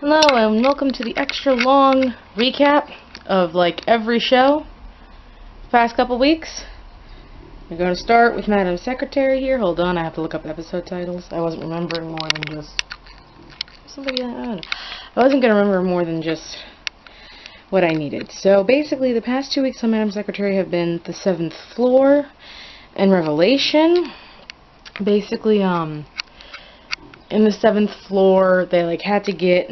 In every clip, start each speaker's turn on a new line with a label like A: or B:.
A: Hello and welcome to the extra long recap of like every show past couple weeks. We're going to start with Madam Secretary here. Hold on, I have to look up episode titles. I wasn't remembering more than just I wasn't going to remember more than just what I needed. So basically the past 2 weeks on Madam Secretary have been the 7th floor and Revelation. Basically in the 7th floor they like had to get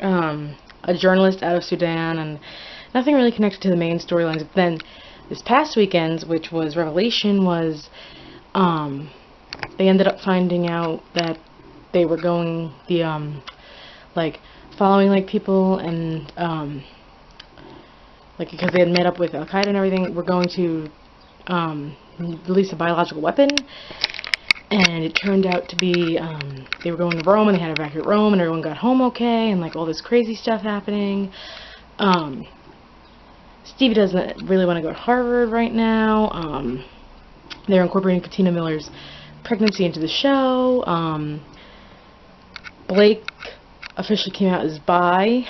A: a journalist out of Sudan, and nothing really connected to the main storylines. But then this past weekend, which was Revelation, was they ended up finding out that they were going like following like people and like because they had met up with Al Qaeda and everything, were going to release a biological weapon. And it turned out to be, they were going to Rome, and they had to evacuate Rome, and everyone got home okay, and like all this crazy stuff happening. Stevie doesn't really want to go to Harvard right now. They're incorporating Katina Miller's pregnancy into the show. Blake officially came out as bi.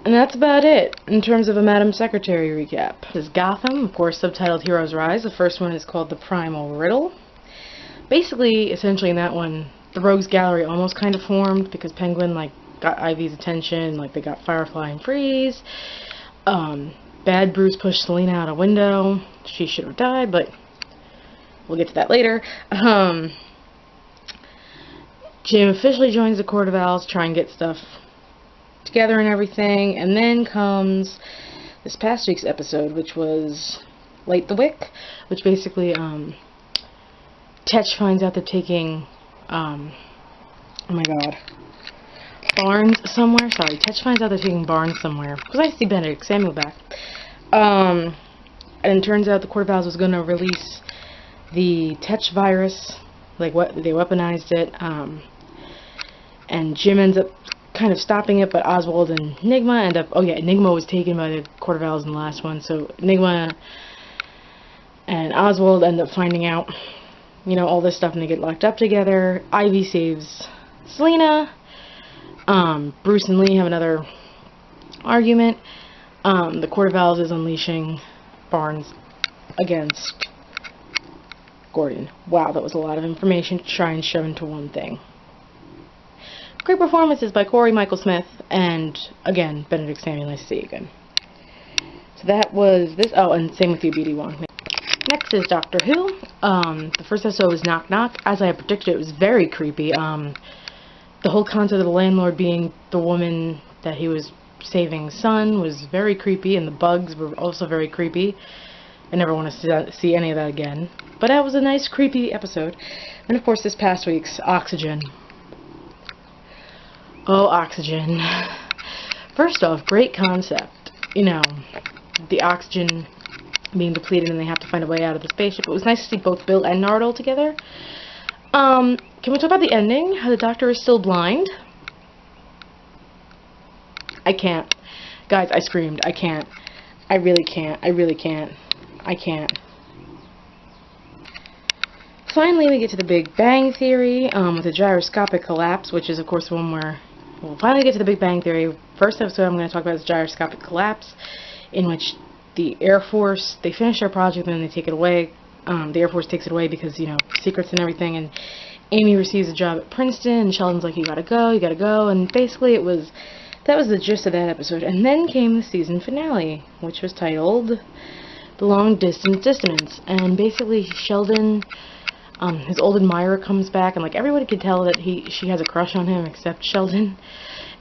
A: And that's about it in terms of a Madam Secretary recap. This is Gotham, of course, subtitled Heroes Rise. The first one is called The Primal Riddle. Basically, essentially in that one, the Rogues Gallery almost kind of formed because Penguin like got Ivy's attention, like they got Firefly and Freeze. Bad Bruce pushed Selena out a window. She should have died, but we'll get to that later. Jim officially joins the Court of Owls, try and get stuff together and everything, and then comes this past week's episode, which was Light the Wick, which basically Tetch finds out they're taking oh my god, Barnes somewhere. Sorry, Tetch finds out they're taking Barnes somewhere. It was nice to see Benedict Samuel back. And it turns out the Court of Owls was going to release the Tetch virus, like what they weaponized it, and Jim ends up kind of stopping it, but Oswald and Enigma end up, Enigma was taken by the Court of Owls in the last one, so Enigma and Oswald end up finding out, all this stuff, and they get locked up together. Ivy saves Selena. Bruce and Lee have another argument. The Court of Owls is unleashing Barnes against Gordon. Wow, that was a lot of information to try and shove into one thing. Great performances by Corey Michael Smith and, again, Benedict Samuel. Nice to see you again. So that was this. Oh, and same with you, B.D. Wong. Next is Doctor Who. The first episode was Knock Knock. As I had predicted, it was very creepy. The whole concept of the landlord being the woman that he was saving's son was very creepy, and the bugs were also very creepy. I never want to see any of that again. But that was a nice, creepy episode. And, of course, this past week's Oxygen. Oh, Oxygen. First off, great concept. The oxygen being depleted and they have to find a way out of the spaceship. It was nice to see both Bill and Nardole together. Can we talk about the ending? How the Doctor is still blind? I can't. Guys, I screamed. I can't. I really can't. I really can't. I can't. Finally, we get to the Big Bang Theory with the gyroscopic collapse, which is, of course, the one where we'll finally get to the Big Bang Theory. First episode I'm going to talk about is gyroscopic collapse, in which the Air Force, they finish their project and then they take it away. The Air Force takes it away because, secrets and everything, and Amy receives a job at Princeton, and Sheldon's like, you gotta go, and basically that was the gist of that episode. And then came the season finale, which was titled The Long Distance Dissonance, and basically Sheldon, his old admirer comes back, and like everybody could tell that she has a crush on him except Sheldon,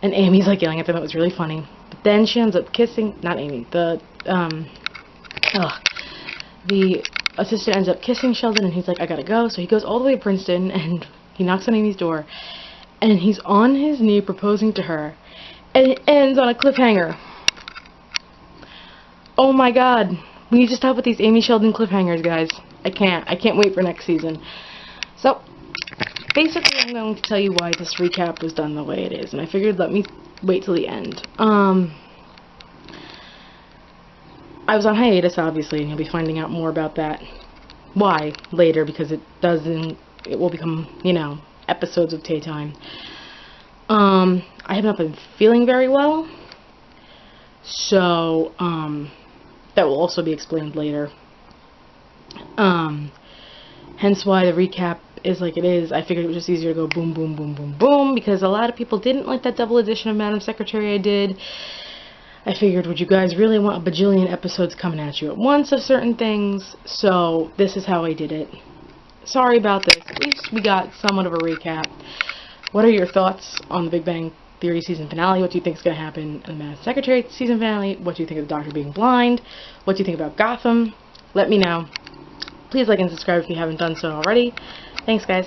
A: and Amy's like yelling at them. It was really funny. But then she ends up kissing, not Amy, the assistant ends up kissing Sheldon, and he's like, I gotta go. So he goes all the way to Princeton, and he knocks on Amy's door, and he's on his knee proposing to her, and it ends on a cliffhanger. Oh my god, we need to stop with these Amy Sheldon cliffhangers, guys. I can't wait for next season. So, basically I'm going to tell you why this recap was done the way it is, and I figured let me wait till the end. I was on hiatus, obviously, and you'll be finding out more about that. Why? Later, because it will become, episodes of Tay Time. I have not been feeling very well, so that will also be explained later. Hence why the recap is like it is. I figured it was just easier to go boom, boom, boom, boom, boom, because a lot of people didn't like that double edition of Madam Secretary I did. I figured, would you guys really want a bajillion episodes coming at you at once of certain things? So this is how I did it. Sorry about this. At least we got somewhat of a recap. What are your thoughts on the Big Bang Theory season finale? What do you think is going to happen in the Madam Secretary season finale? What do you think of the Doctor being blind? What do you think about Gotham? Let me know. Please like and subscribe if you haven't done so already. Thanks, guys.